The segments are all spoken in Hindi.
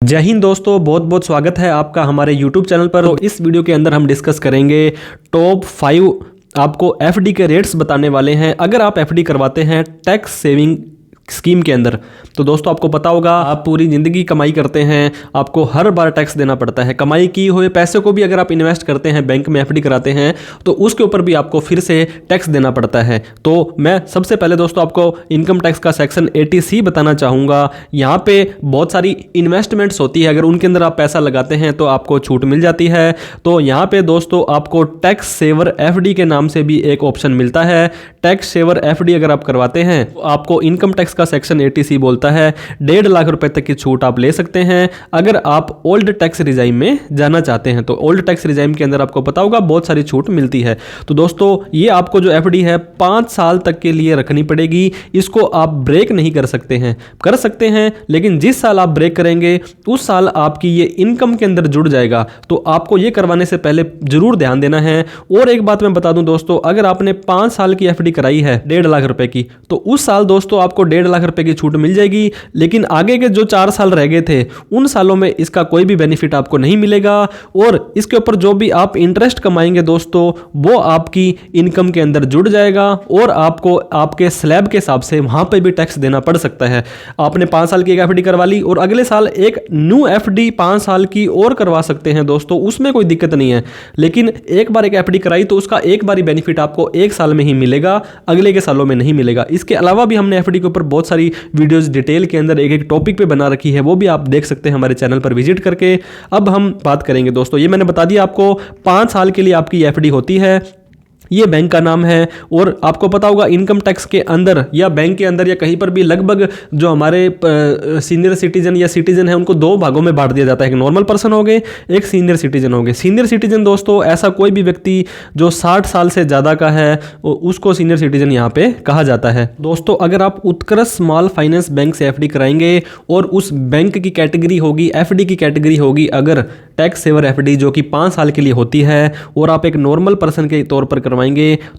जय हिंद दोस्तों, बहुत बहुत स्वागत है आपका हमारे YouTube चैनल पर। तो इस वीडियो के अंदर हम डिस्कस करेंगे टॉप 5 आपको एफडी के रेट्स बताने वाले हैं अगर आप एफडी करवाते हैं टैक्स सेविंग स्कीम के अंदर। तो दोस्तों आपको पता होगा, आप पूरी ज़िंदगी कमाई करते हैं, आपको हर बार टैक्स देना पड़ता है। कमाई की हुए पैसे को भी अगर आप इन्वेस्ट करते हैं, बैंक में एफडी कराते हैं, तो उसके ऊपर भी आपको फिर से टैक्स देना पड़ता है। तो मैं सबसे पहले दोस्तों आपको इनकम टैक्स का सेक्शन 80C बताना चाहूँगा। यहाँ पे बहुत सारी इन्वेस्टमेंट्स होती है, अगर उनके अंदर आप पैसा लगाते हैं तो आपको छूट मिल जाती है। तो यहाँ पे दोस्तों आपको टैक्स सेवर एफडी के नाम से भी एक ऑप्शन मिलता है। टैक्स सेवर एफडी अगर आप करवाते हैं तो आपको इनकम टैक्स का सेक्शन 80C बोलता है 1.5 लाख रुपए तक की छूट आप ले सकते हैं अगर आप ओल्ड टैक्स रिजाइम में जाना चाहते हैं। तो ओल्ड टैक्स रिजाइम के अंदर आपको पता होगा बहुत सारी छूट मिलती है। तो दोस्तों ये आपको जो एफडी है 5 साल तक के लिए रखनी पड़ेगी। इसको आप ब्रेक नहीं कर सकते हैं, कर सकते हैं लेकिन जिस साल आप ब्रेक करेंगे उस साल आपकी ये इनकम के अंदर जुड़ जाएगा। तो आपको ये करवाने से पहले जरूर ध्यान देना है। और एक बात मैं बता दूं दोस्तों, अगर आपने 5 साल की एफडी कराई है 1.5 लाख रुपए की, तो उस साल दोस्तों आपको 1.5 लाख रुपए की छूट मिल जाएगी। लेकिन आगे के जो 4 साल रह गए थे उन सालों में इसका कोई भी बेनिफिट आपको नहीं मिलेगा। और इसके ऊपर जो भी आप इंटरेस्ट कमाएंगे दोस्तों, वो आपकी इनकम के अंदर जुड़ जाएगा और आपको आपके स्लैब के हिसाब से वहां पे भी टैक्स देना पड़ सकता है। आपने 5 साल की एक एफडी करवा ली और अगले साल एक न्यू एफडी 5 साल की और करवा सकते हैं दोस्तों, उसमें कोई दिक्कत नहीं है। लेकिन एक बार एक एफडी कराई तो उसका एक बार ही बेनिफिट आपको 1 साल में ही मिलेगा, अगले के सालों में नहीं मिलेगा। इसके अलावा भी हमने एफडी के ऊपर बहुत सारी वीडियोस डिटेल के अंदर एक एक टॉपिक पे बना रखी है, वो भी आप देख सकते हैं हमारे चैनल पर विजिट करके। अब हम बात करेंगे दोस्तों, ये मैंने बता दिया आपको 5 साल के लिए आपकी एफडी होती है, ये बैंक का नाम है। और आपको पता होगा इनकम टैक्स के अंदर या बैंक के अंदर या कहीं पर भी लगभग जो हमारे सीनियर सिटीजन या सिटीजन है उनको 2 भागों में बांट दिया जाता है। एक नॉर्मल पर्सन हो गए, एक सीनियर सिटीजन हो गए। सीनियर सिटीजन दोस्तों ऐसा कोई भी व्यक्ति जो 60 साल से ज़्यादा का है उसको सीनियर सिटीजन यहाँ पे कहा जाता है। दोस्तों अगर आप उत्कर्ष स्मॉल फाइनेंस बैंक से एफडी कराएंगे और उस बैंक की कैटेगरी होगी, एफडी की कैटेगरी होगी अगर टैक्स सेवर एफडी जो कि 5 साल के लिए होती है, और आप एक नॉर्मल पर्सन के तौर पर करवाएंगे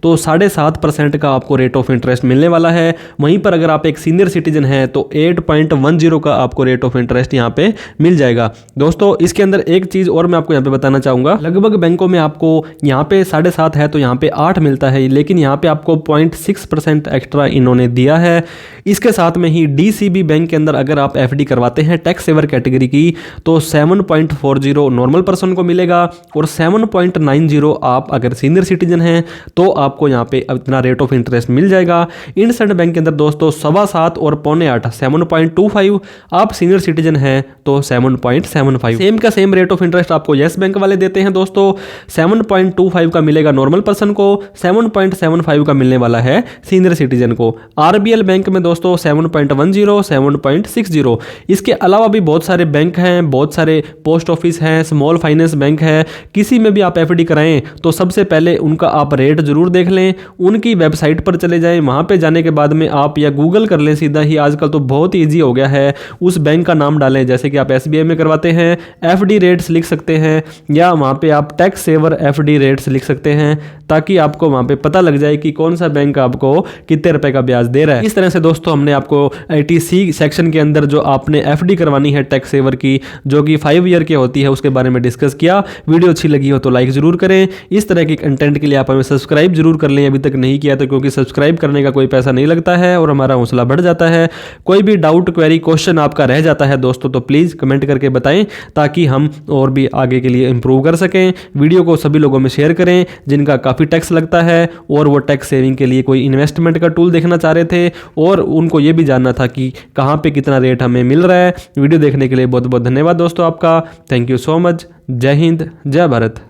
तो 7.5% का आपको रेट ऑफ इंटरेस्ट मिलने वाला है। वहीं पर अगर आप एक सीनियर सिटीजन हैं तो 8.10 का आपको रेट ऑफ इंटरेस्ट यहाँ पे मिल जाएगा। दोस्तों इसके अंदर एक चीज और मैं आपको यहाँ पे बताना चाहूंगा, लगभग बैंकों में आपको यहाँ पे 7.5 है तो यहाँ पे 8 मिलता है, लेकिन यहाँ पे आपको 0.6% एक्स्ट्रा इन्होंने दिया है। इसके साथ में ही डीसीबी बैंक के अंदर अगर आप एफडी करवाते हैं टैक्स सेवर कैटेगरी की तो 7.40 नॉर्मल पर्सन को मिलेगा और 7.90 आप अगर सीनियर सिटीजन हैं तो आपको यहाँ पे इतना रेट ऑफ इंटरेस्ट मिल जाएगा। इंडसइंड बैंक के अंदर दोस्तों 7.25 और 7.25 7.25, आप सीनियर सिटीजन हैं तो 7.75। सेम का सेम रेट ऑफ इंटरेस्ट आपको यस बैंक वाले देते हैं दोस्तों। 7.25 का मिलेगा नॉर्मल पर्सन को, 7.75 का मिलने वाला है सीनियर सिटीजन को। आरबीएल बैंक में दोस्तों 7.10 7.60। इसके अलावा भी बहुत सारे बैंक हैं, बहुत सारे पोस्ट ऑफिस हैं, स्मॉल फाइनेंस बैंक है। किसी में भी आप एफडी कराएं तो सबसे पहले उनका आप रेट जरूर देख लें, उनकी वेबसाइट पर चले जाएं। वहां पे जाने के बाद में आप या गूगल कर लें सीधा ही, आजकल तो बहुत ईजी हो गया है। उस बैंक का नाम डालें, जैसे कि आप एसबीआई में करवाते हैं एफडी रेट्स लिख सकते हैं, या वहां पे आप टैक्स सेवर एफडी रेट्स लिख सकते हैं, ताकि आपको वहां पे पता लग जाए कि कौन सा बैंक आपको कितने रुपए का ब्याज दे रहा है। इस तरह से दोस्तों हमने आपको 80C सेक्शन के अंदर जो आपने एफडी करवानी है टैक्स सेवर की, जो कि 5 ईयर की होती है, उसके बारे में डिस्कस किया। वीडियो अच्छी लगी हो तो लाइक जरूर करें। इस तरह के कंटेंट के लिए आप हमें सब्सक्राइब जरूर कर लें, अभी तक नहीं किया तो, क्योंकि सब्सक्राइब करने का कोई पैसा नहीं लगता है और हमारा हौसला बढ़ जाता है। कोई भी डाउट क्वेरी क्वेश्चन आपका रह जाता है दोस्तों तो प्लीज़ कमेंट करके बताएं, ताकि हम और भी आगे के लिए इंप्रूव कर सकें। वीडियो को सभी लोगों में शेयर करें जिनका काफ़ी टैक्स लगता है और वो टैक्स सेविंग के लिए कोई इन्वेस्टमेंट का टूल देखना चाह रहे थे और उनको ये भी जानना था कि कहाँ पर कितना रेट हमें मिल रहा है। वीडियो देखने के लिए बहुत बहुत धन्यवाद दोस्तों आपका। Thank you so much. जय हिंद, जय भारत।